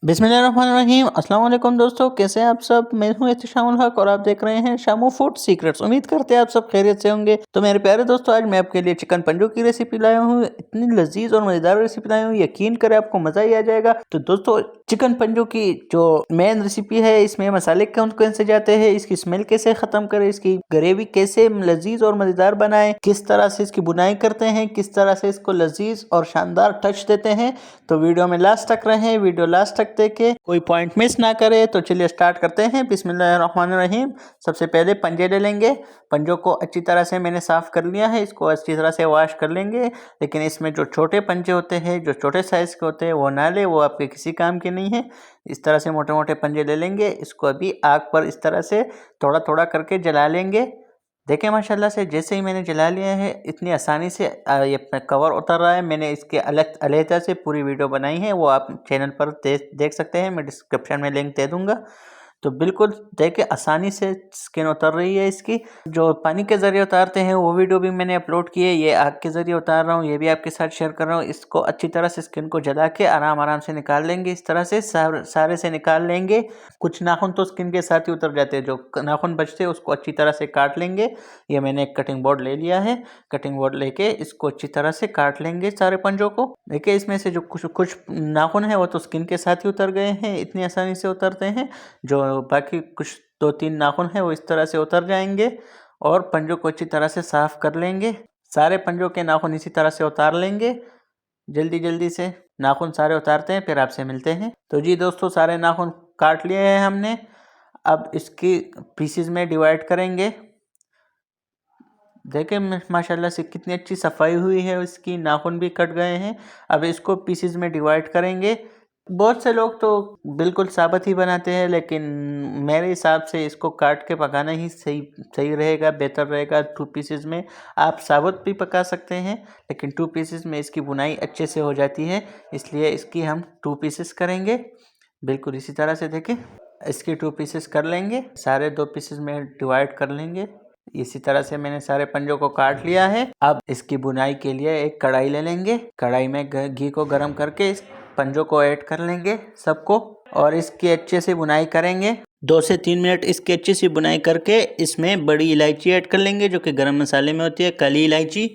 बिस्मिल्लाहिर्रहमानिर्रहीम। अस्सलाम वालेकुम दोस्तों, कैसे हैं आप सब। मैं हूं एहतिशामुल हक और आप देख रहे हैं शामू फूड सीक्रेट्स। उम्मीद करते हैं आप सब खैरियत से होंगे। तो मेरे प्यारे दोस्तों, आज मैं आपके लिए चिकन पंजो की रेसिपी लाया हूं। इतनी लजीज और मज़ेदार रेसिपी लाया हूं, यकीन करें आपको मज़ा ही आ जाएगा। तो दोस्तों, चिकन पंजो की जो मेन रेसिपी है, इसमें मसाले कौन कौन से जाते हैं, इसकी स्मेल कैसे ख़त्म करें, इसकी ग्रेवी कैसे लजीज और मज़ेदार बनाएं, किस तरह से इसकी बुनाई करते हैं, किस तरह से इसको लजीज और शानदार टच देते हैं। तो वीडियो में लास्ट तक रहें, वीडियो लास्ट तक देखें, कोई पॉइंट मिस ना करे। तो चलिए स्टार्ट करते हैं। बिस्मिल्लाहिर्रहमानिर्रहीम। सबसे पहले पंजे ले लेंगे। पंजों को अच्छी तरह से मैंने साफ़ कर लिया है, इसको अच्छी तरह से वॉश कर लेंगे। लेकिन इसमें जो छोटे पंजे होते हैं, जो छोटे साइज़ के होते हैं, वो ना ले, वो आपके किसी काम के नहीं है। इस तरह से मोटे मोटे पंजे ले लेंगे। इसको अभी आग पर इस तरह से थोड़ा थोड़ा करके जला लेंगे। देखें माशाल्लाह से जैसे ही मैंने जला लिया है, इतनी आसानी से ये कवर उतर रहा है। मैंने इसके अलग से पूरी वीडियो बनाई है, वो आप चैनल पर देख सकते हैं। मैं डिस्क्रिप्शन में लिंक दे दूंगा। तो बिल्कुल देखिए आसानी से स्किन उतर रही है इसकी। जो पानी के ज़रिए उतारते हैं वो वीडियो भी मैंने अपलोड की है। ये आग के ज़रिए उतार रहा हूँ, ये भी आपके साथ शेयर कर रहा हूँ। इसको अच्छी तरह से स्किन को जला के आराम आराम से निकाल लेंगे। इस तरह से सारे से निकाल लेंगे। कुछ नाखून तो स्किन के साथ ही उतर जाते हैं, जो नाखून बचते हैं उसको अच्छी तरह से काट लेंगे। ये मैंने एक कटिंग बोर्ड ले लिया है। कटिंग बोर्ड लेके इसको अच्छी तरह से काट लेंगे सारे पंजों को। देखिए इसमें से जो कुछ नाखून है वो तो स्किन के साथ ही उतर गए हैं, इतनी आसानी से उतरते हैं। जो बाकी कुछ 2-3 नाखून है वो इस तरह से उतर जाएंगे। और पंजों को अच्छी तरह से साफ कर लेंगे। सारे पंजों के नाखून इसी तरह से उतार लेंगे। जल्दी जल्दी से नाखून सारे उतारते हैं, फिर आपसे मिलते हैं। तो जी दोस्तों, सारे नाखून काट लिए हैं हमने। अब इसकी पीसेस में डिवाइड करेंगे। देखें माशाल्लाह से कितनी अच्छी सफाई हुई है, इसकी नाखून भी कट गए हैं। अब इसको पीसेस में डिवाइड करेंगे। बहुत से लोग तो बिल्कुल साबुत ही बनाते हैं, लेकिन मेरे हिसाब से इसको काट के पकाना ही सही रहेगा, बेहतर रहेगा। 2 पीसेस में आप साबुत भी पका सकते हैं, लेकिन 2 पीसेस में इसकी बुनाई अच्छे से हो जाती है, इसलिए इसकी हम 2 पीसेस करेंगे। बिल्कुल इसी तरह से देखें, इसकी 2 पीसेस कर लेंगे। सारे 2 पीसेस में डिवाइड कर लेंगे। इसी तरह से मैंने सारे पंजों को काट लिया है। अब इसकी बुनाई के लिए एक कढ़ाई ले लेंगे। कढ़ाई में घी को गर्म करके इस पंजों को ऐड कर लेंगे सबको, और इसकी अच्छे से बुनाई करेंगे। 2 से 3 मिनट इसकी अच्छी सी बुनाई करके इसमें बड़ी इलायची ऐड कर लेंगे, जो कि गरम मसाले में होती है, काली इलायची।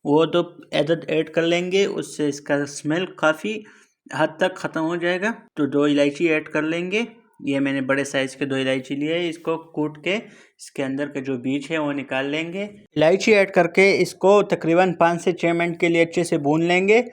वो 2 अदद ऐड कर लेंगे, उससे इसका स्मेल काफ़ी हद तक ख़त्म हो जाएगा। तो 2 इलायची ऐड कर लेंगे। ये मैंने बड़े साइज़ के 2 इलायची लिए है। इसको कूट के इसके अंदर के जो बीज है वो निकाल लेंगे। इलायची ऐड करके इसको तकरीबन 5 से 6 मिनट के लिए अच्छे से भून लेंगे।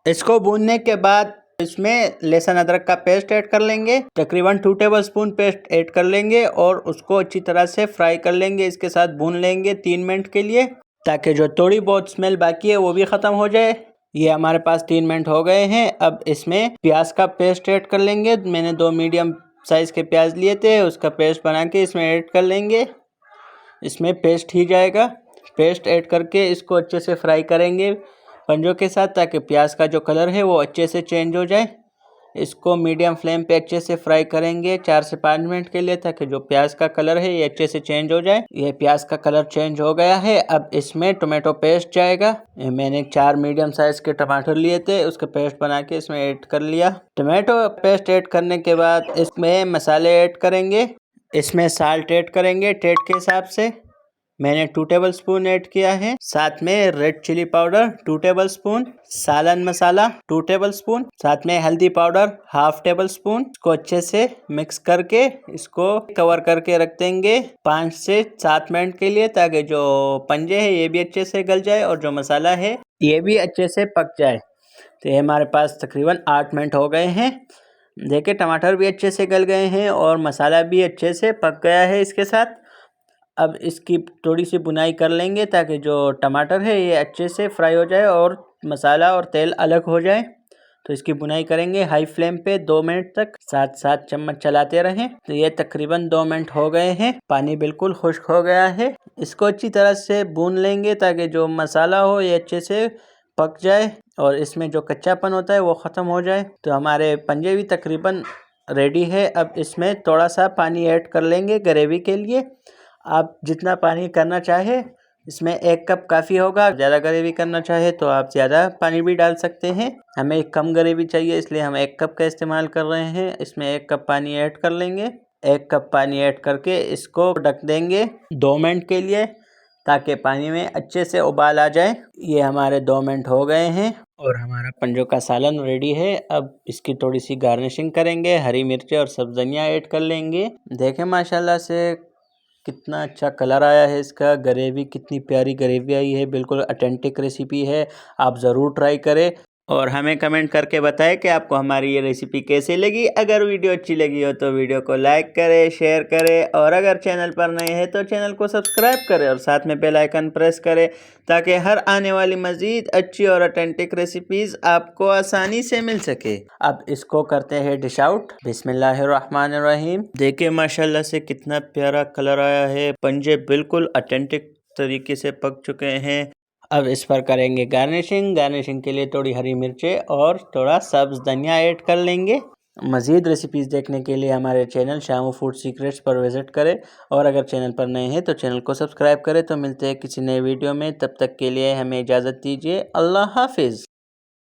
इसको भूनने के बाद इसमें लहसुन अदरक का पेस्ट ऐड कर लेंगे। तकरीबन 2 टेबलस्पून पेस्ट ऐड कर लेंगे और उसको अच्छी तरह से फ्राई कर लेंगे। इसके साथ भून लेंगे 3 मिनट के लिए, ताकि जो थोड़ी बहुत स्मेल बाकी है वो भी ख़त्म हो जाए। ये हमारे पास 3 मिनट हो गए हैं। अब इसमें प्याज का पेस्ट ऐड कर लेंगे। मैंने 2 मीडियम साइज़ के प्याज लिए थे, उसका पेस्ट बना के इसमें ऐड कर लेंगे। इसमें पेस्ट ही जाएगा। पेस्ट ऐड करके इसको अच्छे से फ्राई करेंगे पंजों के साथ, ताकि प्याज का जो कलर है वो अच्छे से चेंज हो जाए। इसको मीडियम फ्लेम पे अच्छे से फ्राई करेंगे 4 से 5 मिनट के लिए, ताकि जो प्याज का कलर है ये अच्छे से चेंज हो जाए। ये प्याज का कलर चेंज हो गया है। अब इसमें टोमेटो पेस्ट जाएगा। मैंने 4 मीडियम साइज के टमाटर लिए थे, उसका पेस्ट बना के इसमें ऐड कर लिया। टोमेटो पेस्ट ऐड करने के बाद इसमें मसाले ऐड करेंगे। इसमें साल्ट ऐड करेंगे टेस्ट के हिसाब से। मैंने 2 टेबलस्पून ऐड किया है। साथ में रेड चिली पाउडर 2 टेबलस्पून, सालन मसाला 2 टेबलस्पून, साथ में हल्दी पाउडर 1/2 टेबलस्पून। इसको अच्छे से मिक्स करके इसको कवर करके रख देंगे 5 से 7 मिनट के लिए, ताकि जो पंजे हैं ये भी अच्छे से गल जाए और जो मसाला है ये भी अच्छे से पक जाए। तो ये हमारे पास तकरीबन 8 मिनट हो गए हैं। देखिए टमाटर भी अच्छे से गल गए हैं और मसाला भी अच्छे से पक गया है इसके साथ। अब इसकी थोड़ी सी बुनाई कर लेंगे, ताकि जो टमाटर है ये अच्छे से फ्राई हो जाए और मसाला और तेल अलग हो जाए। तो इसकी बुनाई करेंगे हाई फ्लेम पे 2 मिनट तक, साथ साथ चम्मच चलाते रहें। तो ये तकरीबन 2 मिनट हो गए हैं। पानी बिल्कुल खुश्क हो गया है। इसको अच्छी तरह से भून लेंगे, ताकि जो मसाला हो ये अच्छे से पक जाए और इसमें जो कच्चापन होता है वो ख़त्म हो जाए। तो हमारे पंजे भी तकरीबन रेडी है। अब इसमें थोड़ा सा पानी ऐड कर लेंगे ग्रेवी के लिए। आप जितना पानी करना चाहे इसमें 1 कप काफ़ी होगा। ज़्यादा ग्रेवी करना चाहे तो आप ज़्यादा पानी भी डाल सकते हैं। हमें कम ग्रेवी चाहिए इसलिए हम 1 कप का इस्तेमाल कर रहे हैं। इसमें 1 कप पानी ऐड कर लेंगे। 1 कप पानी ऐड करके इसको ढक देंगे 2 मिनट के लिए, ताकि पानी में अच्छे से उबाल आ जाए। ये हमारे 2 मिनट हो गए हैं और हमारा पंजों का सालन रेडी है। अब इसकी थोड़ी सी गार्निशिंग करेंगे, हरी मिर्चें और सब्ज़ धनिया ऐड कर लेंगे। देखें माशाल्लाह से कितना अच्छा कलर आया है इसका, ग्रेवी कितनी प्यारी ग्रेवी आई है, बिल्कुल ऑथेंटिक रेसिपी है। आप ज़रूर ट्राई करें और हमें कमेंट करके बताएं कि आपको हमारी ये रेसिपी कैसी लगी। अगर वीडियो अच्छी लगी हो तो वीडियो को लाइक करें, शेयर करें और अगर चैनल पर नए हैं तो चैनल को सब्सक्राइब करें और साथ में बेल आइकन प्रेस करें, ताकि हर आने वाली मज़ीद अच्छी और ऑथेंटिक रेसिपीज़ आपको आसानी से मिल सके। अब इसको करते हैं डिश आउट। बिस्मिल्लाहिर्रहमानिर्रहीम। देखिए माशाल्लाह से कितना प्यारा कलर आया है, पंजे बिल्कुल ऑथेंटिक तरीके से पक चुके हैं। अब इस पर करेंगे गार्निशिंग के लिए थोड़ी हरी मिर्चें और थोड़ा सब्ज़ धनिया ऐड कर लेंगे। मज़ीद रेसिपीज़ देखने के लिए हमारे चैनल शामू फूड सीक्रेट्स पर विज़िट करें और अगर चैनल पर नए हैं तो चैनल को सब्सक्राइब करें। तो मिलते हैं किसी नए वीडियो में, तब तक के लिए हमें इजाज़त दीजिए। अल्लाह हाफिज़।